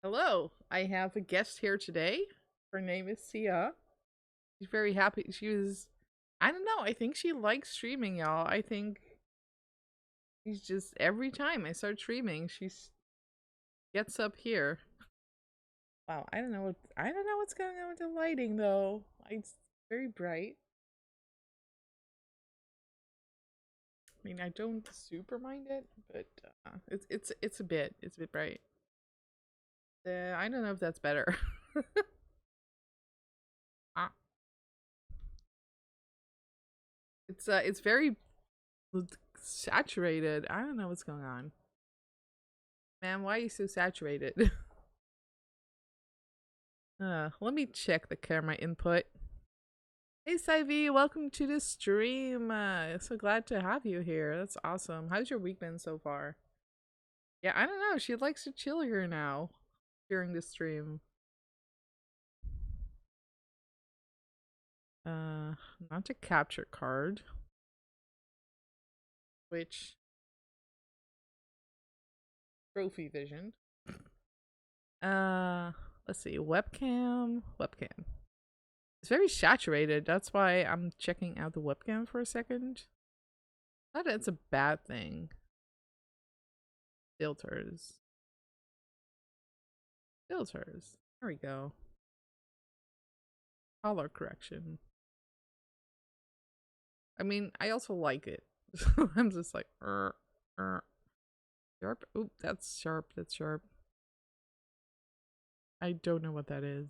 Hello, I have a guest here today. Her name is Sia. She's very happy. I don't know, I think she likes streaming, y'all. I think she's just, every time I start streaming, gets up here. Wow, I don't know what's going on with the lighting though. It's very bright. I mean, I don't super mind it, but it's a bit bright. I don't know if that's better. Ah, it's very saturated. I don't know what's going on. Man, why are you so saturated? Let me check the camera input. Hey, Sivy, welcome to the stream. So glad to have you here. That's awesome. How's your week been so far? Yeah, I don't know. She likes to chill here now during the stream. Uh, Not a capture card. Which trophy vision. Uh, let's see. Webcam. It's very saturated. That's why I'm checking out the webcam for a second. Not that it's a bad thing. Filters. Filters. There we go. Color correction. I mean, I also like it. I'm just like, sharp. Oop, that's sharp. That's sharp. I don't know what that is.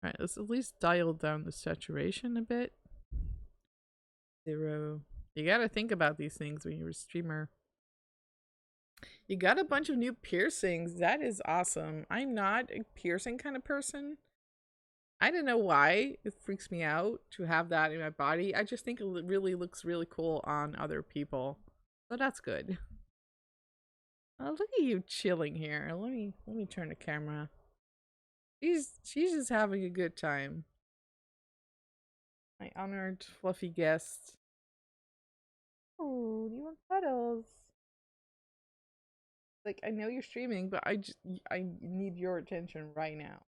Alright, let's at least dial down the saturation a bit. 0. You gotta think about these things when you're a streamer. You got a bunch of new piercings. That is awesome. I'm not a piercing kind of person. I don't know why it freaks me out to have that in my body. I just think it really looks really cool on other people. So that's good. Oh, look at you chilling here. Let me turn the camera. She's just having a good time. My honored fluffy guest. Oh, do you want cuddles? Like, I know you're streaming, but I need your attention right now.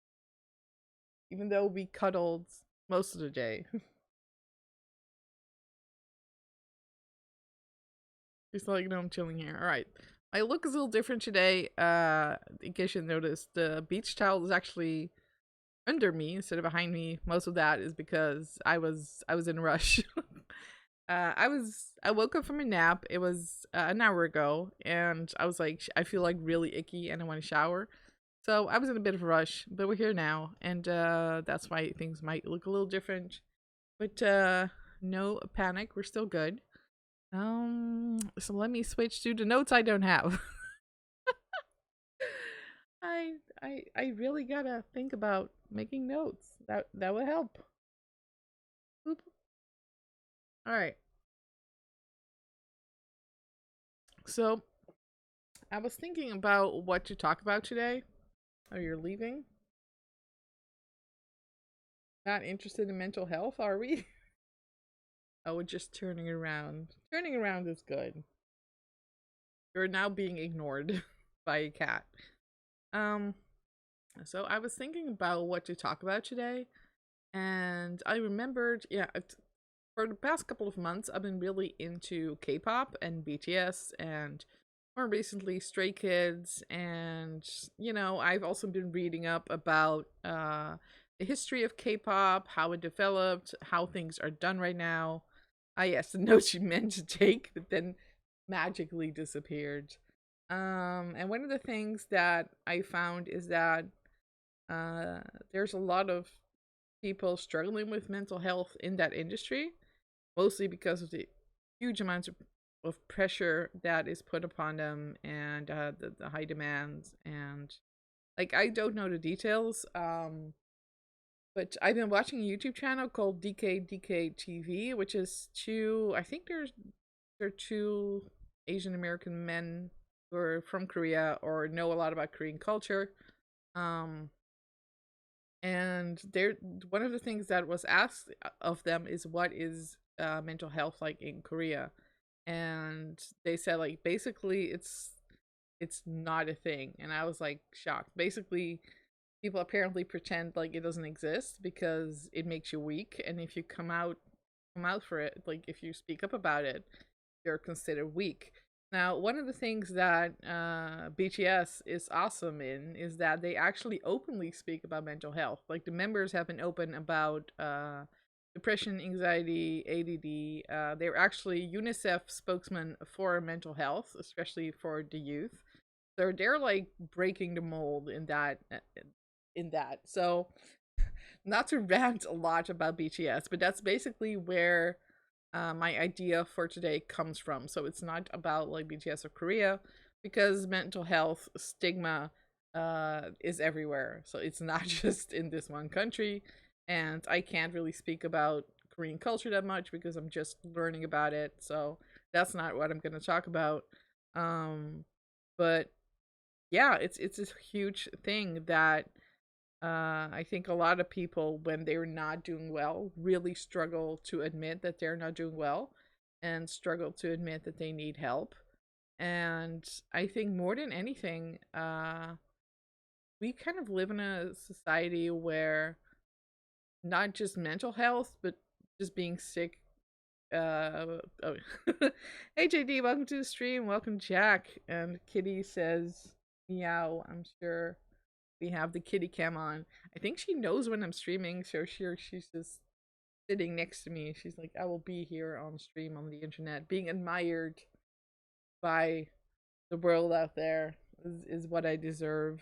Even though we cuddled most of the day. Just to let you know I'm chilling here. Alright. My look is a little different today. In case you noticed, the beach towel is actually under me instead of behind me. Most of that is because I was in a rush. I woke up from a nap. It was an hour ago, and I was like, I feel like really icky and I want to shower. So I was in a bit of a rush, but we're here now, and that's why things might look a little different. But no panic, we're still good. So let me switch to the notes I don't have. I really gotta think about making notes. That would help. Oop. All right. So I was thinking about what to talk about today. Oh, you're leaving? Not interested in mental health, are we? Oh, we're just turning around. Turning around is good. You're now being ignored by a cat. Um, so I was thinking about what to talk about today, and I remembered, yeah, for the past couple of months, I've been really into K-pop and BTS, and more recently, Stray Kids, and I've also been reading up about the history of K-pop, how it developed, how things are done right now. Ah, yes, the note she meant to take, but then magically disappeared. And one of the things that I found is that uh, there's a lot of people struggling with mental health in that industry, mostly because of the huge amounts of pressure that is put upon them, and the high demands, and like, I don't know the details, but I've been watching a YouTube channel called DK TV, which is two, I think there are two Asian American men who are from Korea or know a lot about Korean culture. Um, and they're one of the things that was asked of them is, what is mental health like in Korea? And they said, like, basically it's not a thing. And I was like shocked. Basically, people apparently pretend like it doesn't exist because it makes you weak, and if you come out for it, like if you speak up about it, you're considered weak. Now, one of the things that BTS is awesome in is that they actually openly speak about mental health. Like the members have been open about depression, anxiety, ADD. They're actually UNICEF spokesman for mental health, especially for the youth. So they're like breaking the mold in that. So not to rant a lot about BTS, but that's basically where my idea for today comes from. So it's not about like BTS or Korea, because mental health stigma is everywhere. So it's not just in this one country. And I can't really speak about Korean culture that much because I'm just learning about it. So that's not what I'm going to talk about. But yeah, it's a huge thing that I think a lot of people, when they're not doing well, really struggle to admit that they're not doing well and struggle to admit that they need help. And I think more than anything, we kind of live in a society where not just mental health, but just being sick. Oh. Hey JD, welcome to the stream. Welcome Jack. And Kitty says, meow. I'm sure we have the kitty cam on. I think she knows when I'm streaming, so she's just sitting next to me. She's like, I will be here on stream on the internet, being admired by the world out there is what I deserve.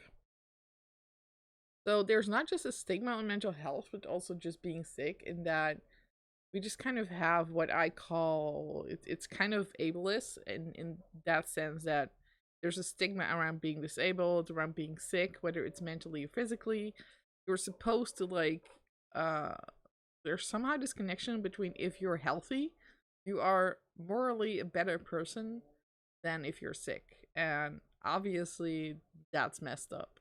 So there's not just a stigma on mental health, but also just being sick, in that we just kind of have what I call it's kind of ableist in that sense, that there's a stigma around being disabled, around being sick, whether it's mentally or physically. You're supposed to like uh there's somehow this connection between, if you're healthy, you are morally a better person than if you're sick. And obviously that's messed up.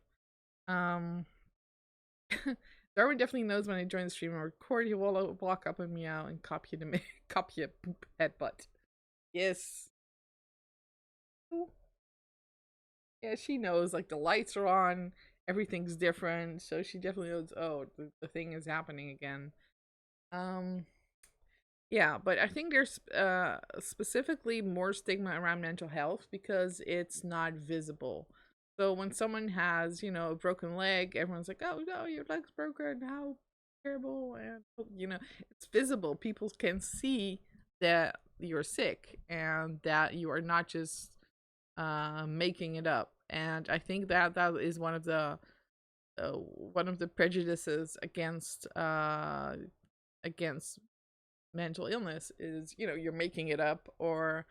Um Darwin definitely knows when I join the stream and record, he will walk up and meow and copy the copy a poop headbutt. Yes. Yeah, she knows, like the lights are on, everything's different, so she definitely knows, oh, the thing is happening again. Um yeah, but I think there's specifically more stigma around mental health because it's not visible. So when someone has, a broken leg, everyone's like, "Oh no, your leg's broken. How terrible!" And it's visible. People can see that you're sick and that you are not just making it up. And I think that that is one of the prejudices against mental illness is, you're making it up, or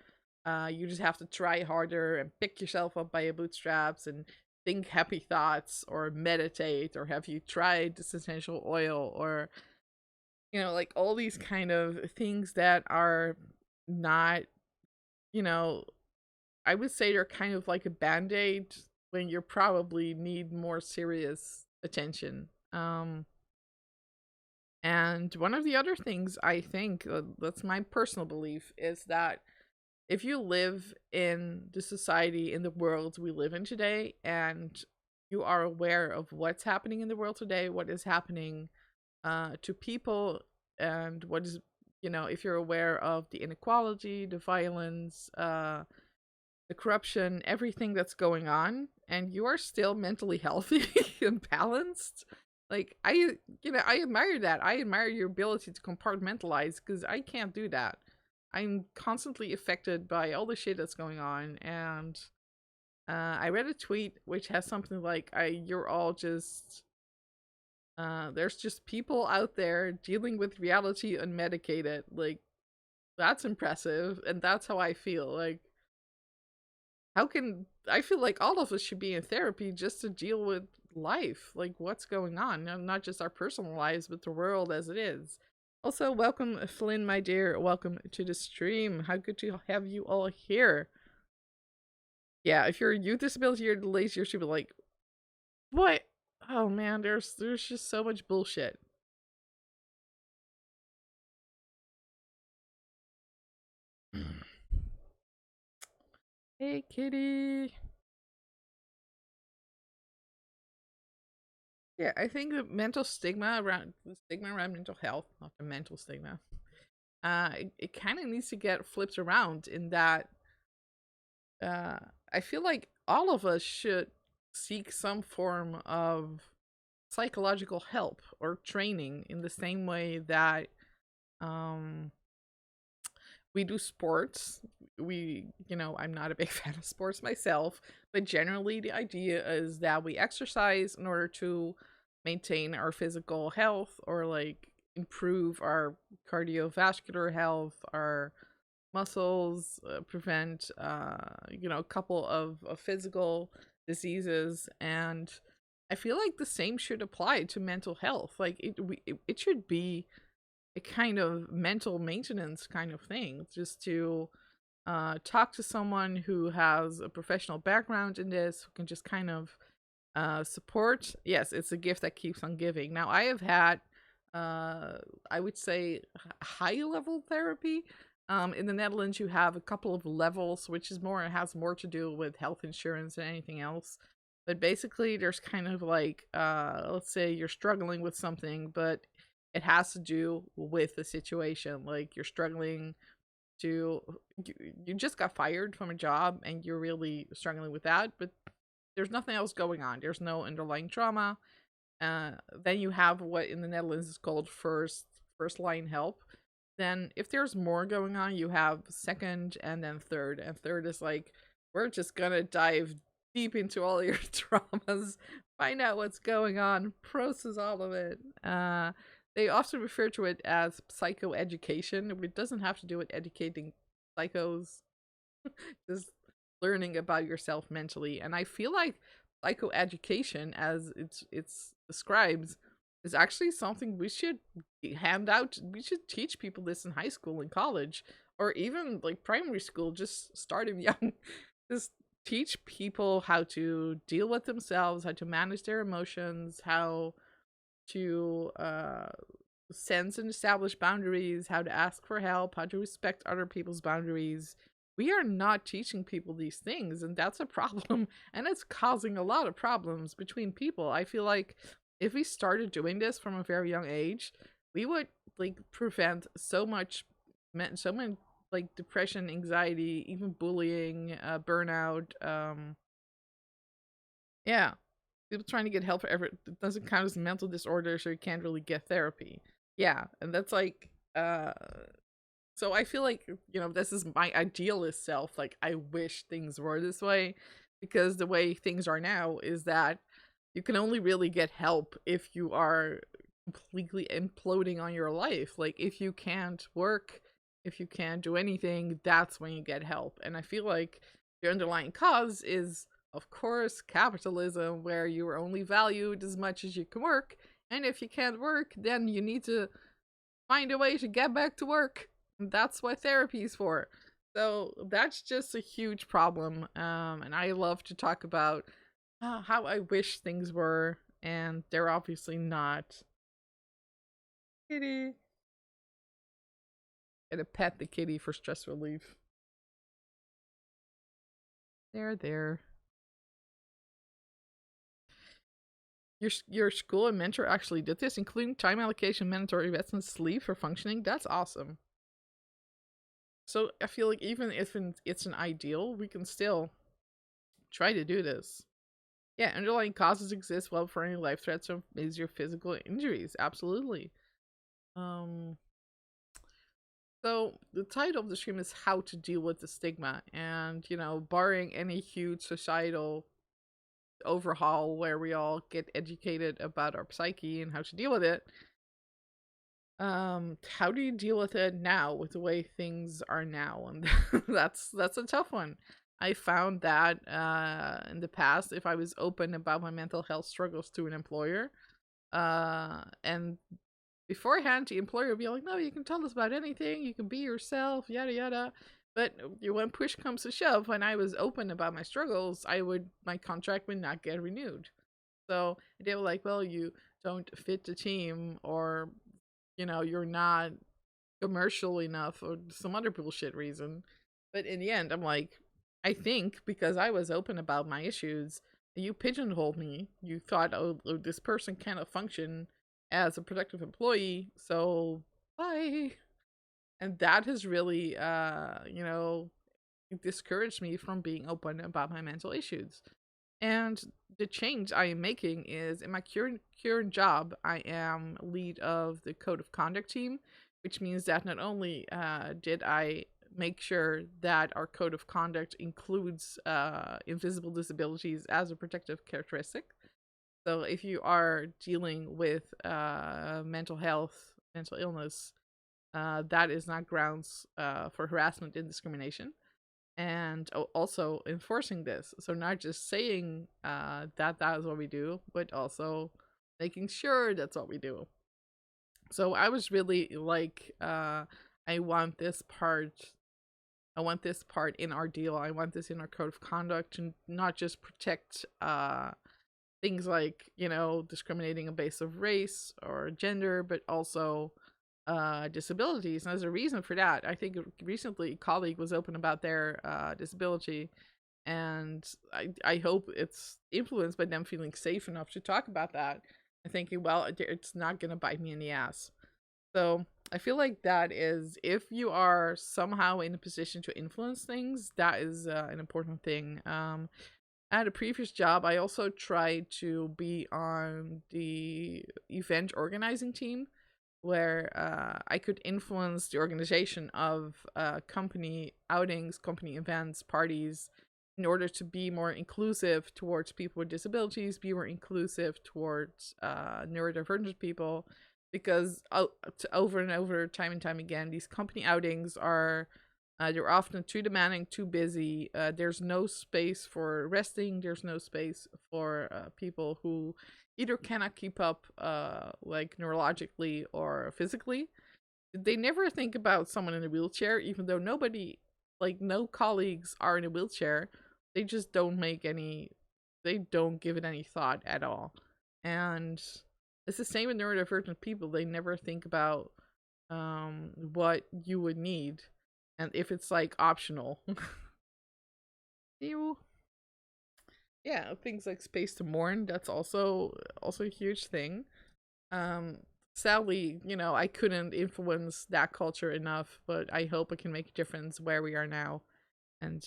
you just have to try harder and pick yourself up by your bootstraps and think happy thoughts or meditate, or have you tried this essential oil, or like all these kind of things that are not, you know I would say they're kind of like a band-aid when you probably need more serious attention. And one of the other things I think, that's my personal belief, is that if you live in the society, in the world we live in today, and you are aware of what's happening in the world today, what is happening to people, and what is, if you're aware of the inequality, the violence, the corruption, everything that's going on, and you are still mentally healthy and balanced. Like I admire that. I admire your ability to compartmentalize, because I can't do that. I'm constantly affected by all the shit that's going on, and I read a tweet which has something like, you're all just there's just people out there dealing with reality unmedicated. Like, that's impressive, and that's how I feel. Like, how can I feel like all of us should be in therapy just to deal with life, like what's going on, not just our personal lives, but the world as it is. Also, welcome Flynn, my dear. Welcome to the stream. How good to have you all here. Yeah, if you're a youth disability or delays, you should be like, what? Oh man, there's just so much bullshit. Hey, kitty. Yeah, I think the stigma around mental health, not the mental stigma, it kind of needs to get flipped around in that uh, I feel like all of us should seek some form of psychological help or training in the same way that um, we do sports. I'm not a big fan of sports myself, but generally the idea is that we exercise in order to maintain our physical health or like improve our cardiovascular health, our muscles, prevent a couple of physical diseases. And I feel like the same should apply to mental health. Like it should be a kind of mental maintenance kind of thing, just to talk to someone who has a professional background in this, who can just kind of support. Yes, it's a gift that keeps on giving. Now, I have had, I would say, high level therapy. In the Netherlands, you have a couple of levels, which is more, it has more to do with health insurance than anything else. But basically, there's kind of like, let's say you're struggling with something, but it has to do with the situation. Like you're struggling to, you just got fired from a job and you're really struggling with that, but there's nothing else going on. There's no underlying trauma. Then you have what in the Netherlands is called first line help. Then if there's more going on, you have second and then third. And third is like, we're just gonna dive deep into all your traumas, find out what's going on, process all of it. They often refer to it as psychoeducation. It doesn't have to do with educating psychos, just learning about yourself mentally. And I feel like psychoeducation, as it's describes, is actually something we should hand out. We should teach people this in high school and college, or even like primary school. Just start them young. Just teach people how to deal with themselves, how to manage their emotions, how to sense and establish boundaries, how to ask for help, how to respect other people's boundaries. We are not teaching people these things, and that's a problem, and it's causing a lot of problems between people. I feel like if we started doing this from a very young age, we would like prevent so many like depression, anxiety, even bullying, burnout. Yeah, people trying to get help for every, it doesn't count as a mental disorder, so you can't really get therapy. Yeah, and that's like so I feel like, this is my idealist self. Like I wish things were this way, because the way things are now is that you can only really get help if you are completely imploding on your life. Like if you can't work, if you can't do anything, that's when you get help. And I feel like the underlying cause is, of course, capitalism, where you are only valued as much as you can work. And if you can't work, then you need to find a way to get back to work. That's what therapy is for. So that's just a huge problem. And I love to talk about how I wish things were, and they're obviously not. Kitty. Gonna pet the kitty for stress relief. There. Your school and mentor actually did this, including time allocation, mandatory rest, and sleep for functioning. That's awesome. So I feel like even if it's an ideal, we can still try to do this. Yeah, underlying causes exist well for any life threats or major physical injuries. Absolutely. Um, so the title of the stream is "How to Deal with the Stigma," and barring any huge societal overhaul where we all get educated about our psyche and how to deal with it, how do you deal with it now, with the way things are now? And that's a tough one. I found that in the past, if I was open about my mental health struggles to an employer, and beforehand the employer would be like, no, you can tell us about anything, you can be yourself, yada yada. But when push comes to shove, when I was open about my struggles, my contract would not get renewed. So they were like, well, you don't fit the team, or you're not commercial enough, or some other bullshit reason. But in the end, I'm like, I think because I was open about my issues, You pigeonholed me. You thought, oh, this person cannot function as a productive employee, so bye. And that has really, discouraged me from being open about my mental issues. And the change I am making is in my current job, I am lead of the code of conduct team, which means that not only did I make sure that our code of conduct includes invisible disabilities as a protective characteristic. So if you are dealing with mental health, mental illness, that is not grounds for harassment and discrimination. And also enforcing this. So not just saying that is what we do, but also making sure that's what we do. So I was really like, I want this part. I want this part in our deal. I want this in our code of conduct to not just protect things like, discriminating on base of race or gender, but also disabilities. And there's a reason for that. I think recently a colleague was open about their disability, and I hope it's influenced by them feeling safe enough to talk about that and thinking, well, it's not going to bite me in the ass. So I feel like that is, if you are somehow in a position to influence things, that is an important thing. At a previous job, I also tried to be on the event organizing team, where I could influence the organization of company outings, company events, parties, in order to be more inclusive towards people with disabilities, be more inclusive towards neurodivergent people, because over and over, time and time again, these company outings are they're often too demanding, too busy. There's no space for resting. There's no space for people who either cannot keep up like neurologically or physically. They never think about someone in a wheelchair, even though nobody, like no colleagues are in a wheelchair. They just they don't give it any thought at all. And it's the same with neurodivergent people. They never think about what you would need, and if it's like optional. You Yeah, things like space to mourn, that's also a huge thing. um Sadly, I couldn't influence that culture enough, but I hope it can make a difference where we are now. And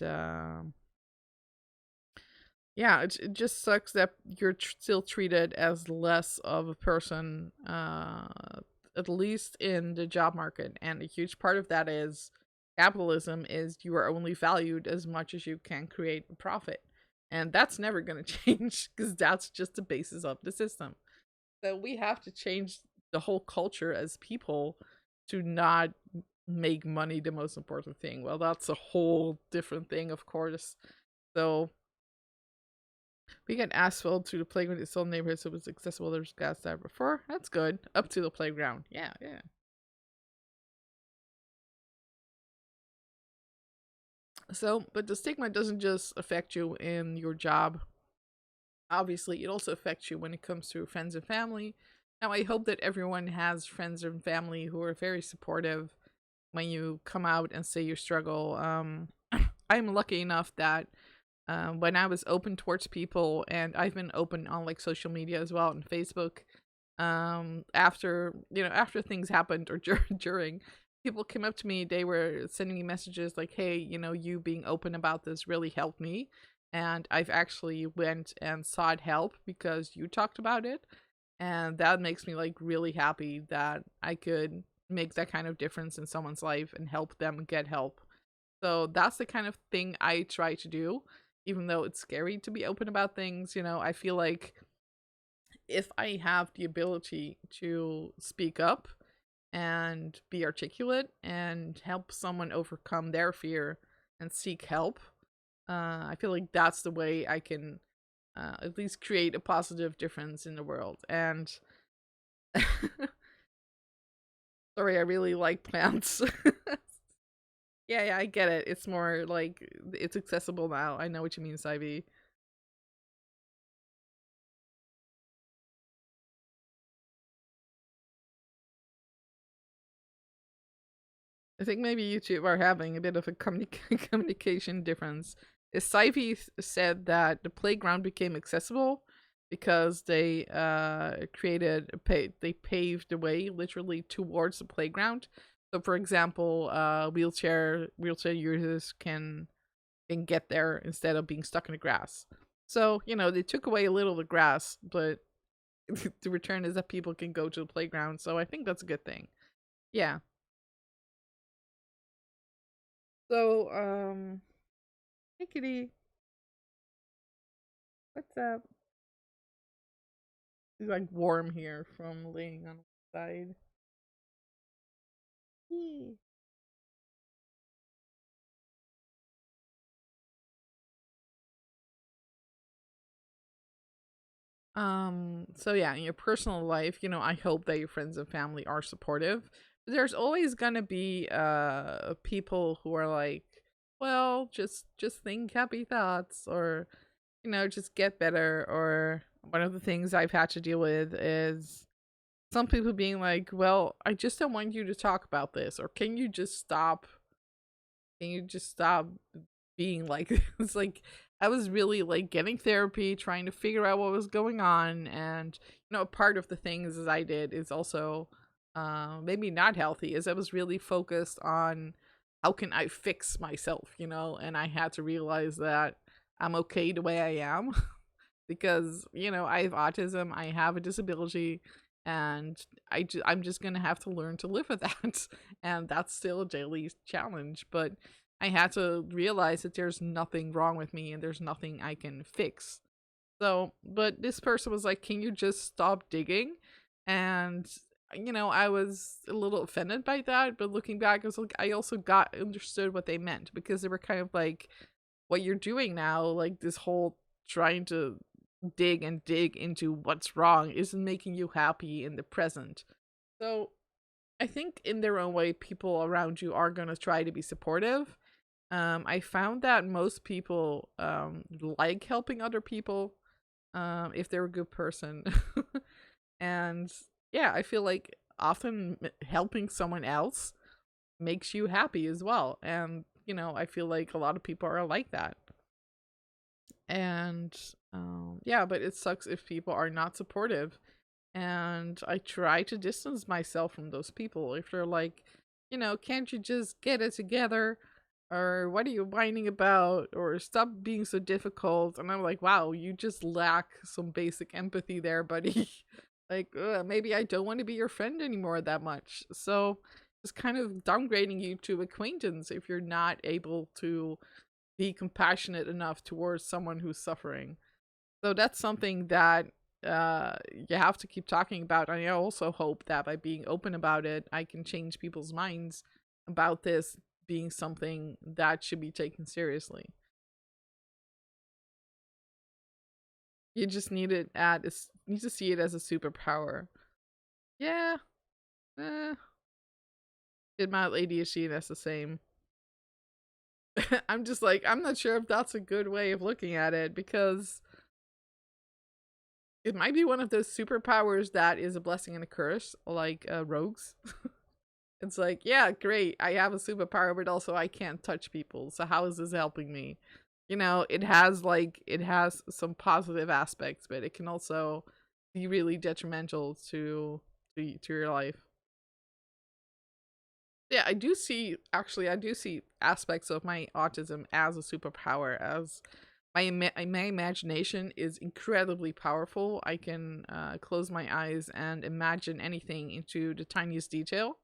yeah, it just sucks that you're still treated as less of a person, at least in the job market. And a huge part of that is capitalism, is you are only valued as much as you can create a profit. And that's never going to change, because that's just the basis of the system. So we have to change the whole culture as people to not make money the most important thing. Well, that's a whole different thing, of course. So we get asphalt to the playground. It's still neighborhood, so it's accessible. There's gas there before. That's good. Up to the playground. Yeah, yeah. So, but the stigma doesn't just affect you in your job. Obviously, it also affects you when it comes to friends and family. Now, I hope that everyone has friends and family who are very supportive when you come out and say you struggle. I'm lucky enough that when I was open towards people, and I've been open on like social media as well, on Facebook, after things happened or during, people came up to me. They were sending me messages like, hey, you being open about this really helped me, and I've actually went and sought help because you talked about it. And that makes me like really happy that I could make that kind of difference in someone's life and help them get help. So that's the kind of thing I try to do, even though it's scary to be open about things. I feel like if I have the ability to speak up and be articulate and help someone overcome their fear and seek help, I feel like that's the way I can at least create a positive difference in the world. And sorry, I really like plants. Yeah, yeah, I get it. It's more like it's accessible now. I know what you mean, Saibi. I think maybe you two are having a bit of a communication difference. Sivey said that the playground became accessible because they they paved the way literally towards the playground. So, for example, wheelchair users can get there instead of being stuck in the grass. So, they took away a little of the grass, but the return is that people can go to the playground. So I think that's a good thing. Yeah. So, hey kitty, what's up? It's like warm here from laying on the side. Yee. So yeah, in your personal life, I hope that your friends and family are supportive. There's always gonna be people who are like, well, just think happy thoughts, or just get better. Or one of the things I've had to deal with is some people being like, well, I just don't want you to talk about this, or can you just stop being like it's like I was really like getting therapy, trying to figure out what was going on. And part of the things as I did is also maybe not healthy, is I was really focused on how can I fix myself, and I had to realize that I'm okay the way I am. Because I have autism, I have a disability, and I'm just gonna have to learn to live with that. And that's still a daily challenge. But I had to realize that there's nothing wrong with me and there's nothing I can fix. So, but this person was like, can you just stop digging? And I was a little offended by that, but looking back, I was like, I also got understood what they meant, because they were kind of like, what you're doing now, like this whole trying to dig and dig into what's wrong, isn't making you happy in the present. So I think in their own way, people around you are going to try to be supportive. I found that most people like helping other people if they're a good person. And yeah, I feel like often helping someone else makes you happy as well. And, I feel like a lot of people are like that. And yeah, but it sucks if people are not supportive. And I try to distance myself from those people. If they're like, can't you just get it together? Or what are you whining about? Or stop being so difficult. And I'm like, wow, you just lack some basic empathy there, buddy. Like, maybe I don't want to be your friend anymore that much. So it's kind of downgrading you to acquaintance if you're not able to be compassionate enough towards someone who's suffering. So that's something that you have to keep talking about. And I also hope that by being open about it, I can change people's minds about this being something that should be taken seriously. You just need to see it as a superpower. Yeah, eh, did my ADHD, that's the same. I'm just like, I'm not sure if that's a good way of looking at it, because it might be one of those superpowers that is a blessing and a curse, like rogues. It's like, yeah, great, I have a superpower, but also I can't touch people. So how is this helping me? It has some positive aspects, but it can also be really detrimental to your life. Yeah, I do see aspects of my autism as a superpower, as my imagination is incredibly powerful. I can close my eyes and imagine anything into the tiniest detail,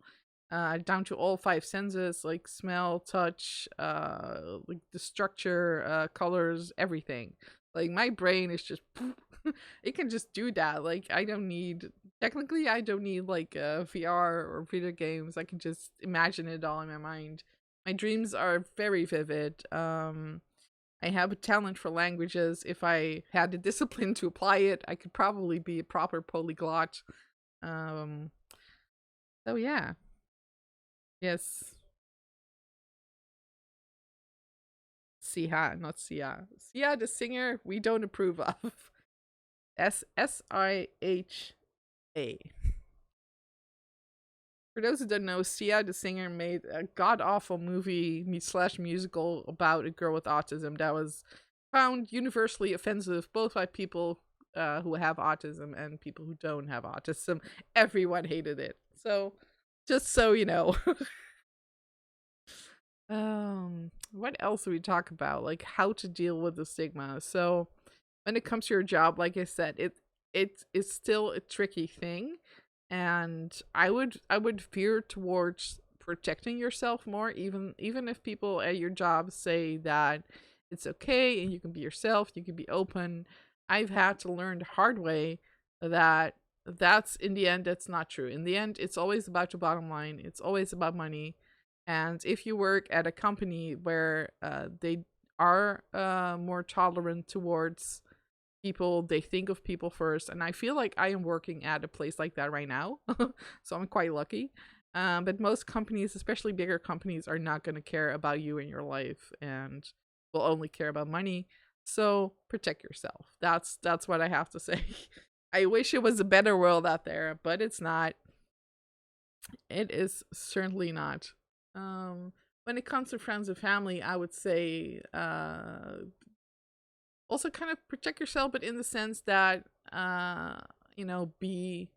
down to all five senses, like smell, touch, like the structure, colors, everything. Like my brain is just it can just do that. Like I don't need like VR or video games. I can just imagine it all in my mind. My dreams are very vivid. I have a talent for languages. If I had the discipline to apply it, I could probably be a proper polyglot. Um, so yeah. Yes. Sia, not Sia. Sia, the singer, we don't approve of. Siha. For those who don't know, Sia, the singer, made a god awful movie slash musical about a girl with autism that was found universally offensive, both by people who have autism and people who don't have autism. Everyone hated it. So, just so you know. What else do we talk about? Like how to deal with the stigma. So, when it comes to your job, like I said, it's still a tricky thing, and I would veer towards protecting yourself more, even if people at your job say that it's okay and you can be yourself, you can be open. I've had to learn the hard way that that's in the end that's not true. In the end, it's always about your bottom line. It's always about money. And if you work at a company where they are more tolerant towards people, they think of people first, and I feel like I am working at a place like that right now. So I'm quite lucky. But most companies, especially bigger companies, are not going to care about you and your life and will only care about money. So protect yourself. That's what I have to say. I wish it was a better world out there, but it's not. It is certainly not. When it comes to friends and family, I would say also kind of protect yourself, but in the sense that be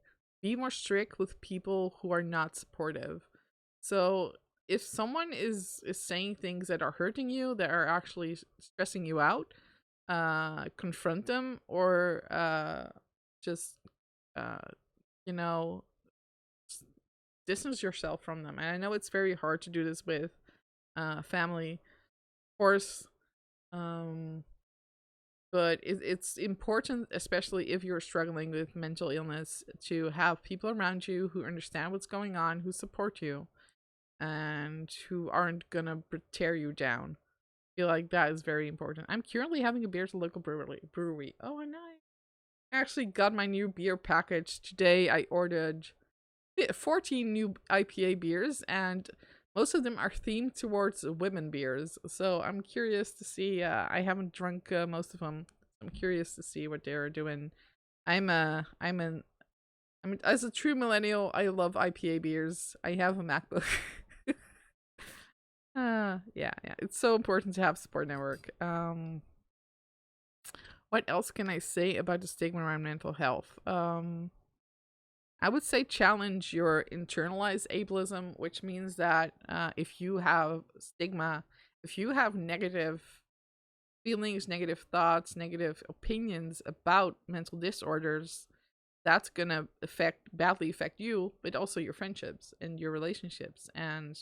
more strict with people who are not supportive. So if someone is saying things that are hurting you, that are actually stressing you out, confront them, or just uh you know distance yourself from them. And I know it's very hard to do this with family, of course. um but it's important, especially if you're struggling with mental illness, to have people around you who understand what's going on, who support you, and who aren't gonna tear you down. I feel like that is very important. I'm currently having a beer at the local brewery. Oh, and I actually got my new beer package today. I ordered 14 new IPA beers, and most of them are themed towards women beers. So I'm curious to see. I haven't drunk most of them. I'm curious to see what they're doing. I'm a, I'm an, I mean, as a true millennial, I love IPA beers. I have a MacBook. Yeah. It's so important to have support network. What else can I say about the stigma around mental health? I would say challenge your internalized ableism, which means that if you have stigma, if you have negative feelings, negative thoughts, negative opinions about mental disorders, that's gonna badly affect you, but also your friendships and your relationships. And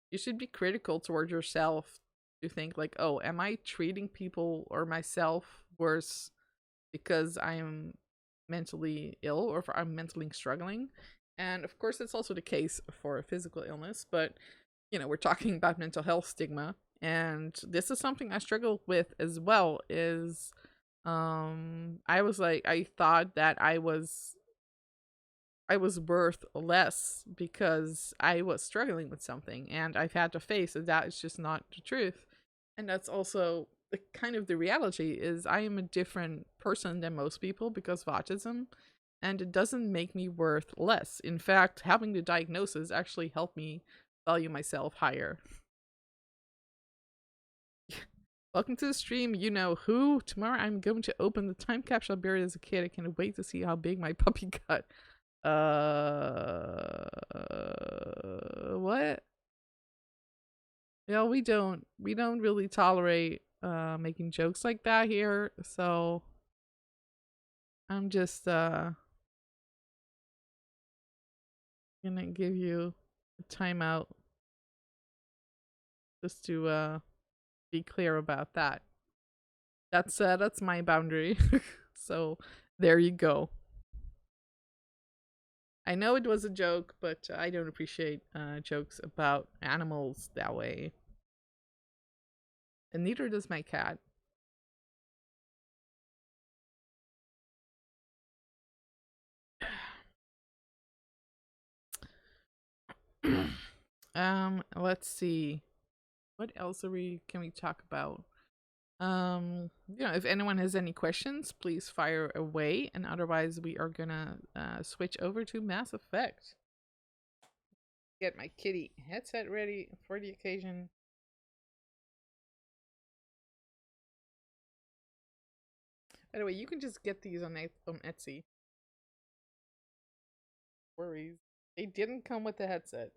you should be critical towards yourself to think like, oh, am I treating people or myself worse because I am mentally ill, or if I'm mentally struggling? And of course, it's also the case for physical illness, but we're talking about mental health stigma, and this is something I struggle with as well. Is I thought that I was worth less because I was struggling with something, and I've had to face that that is just not the truth. And that's also the reality. Is I am a different person than most people because of autism, and it doesn't make me worth less. In fact, having the diagnosis actually helped me value myself higher. Welcome to the stream, you know who. Tomorrow I'm going to open the time capsule I buried as a kid. I can't wait to see how big my puppy got. What? Yeah, we don't really tolerate making jokes like that here. So I'm just gonna give you a timeout just to be clear about that. That's my boundary. So there you go. I know it was a joke, but I don't appreciate jokes about animals that way. And neither does my cat. Let's see. What else can we talk about? If anyone has any questions, please fire away, and otherwise we are gonna switch over to Mass Effect. get my kitty headset ready for the occasion. By the way, you can just get these on Etsy. Worries. They didn't come with the headset.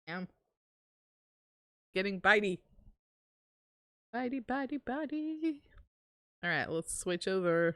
Am getting bitey. Bitey, bitey, bitey. Alright, let's switch over.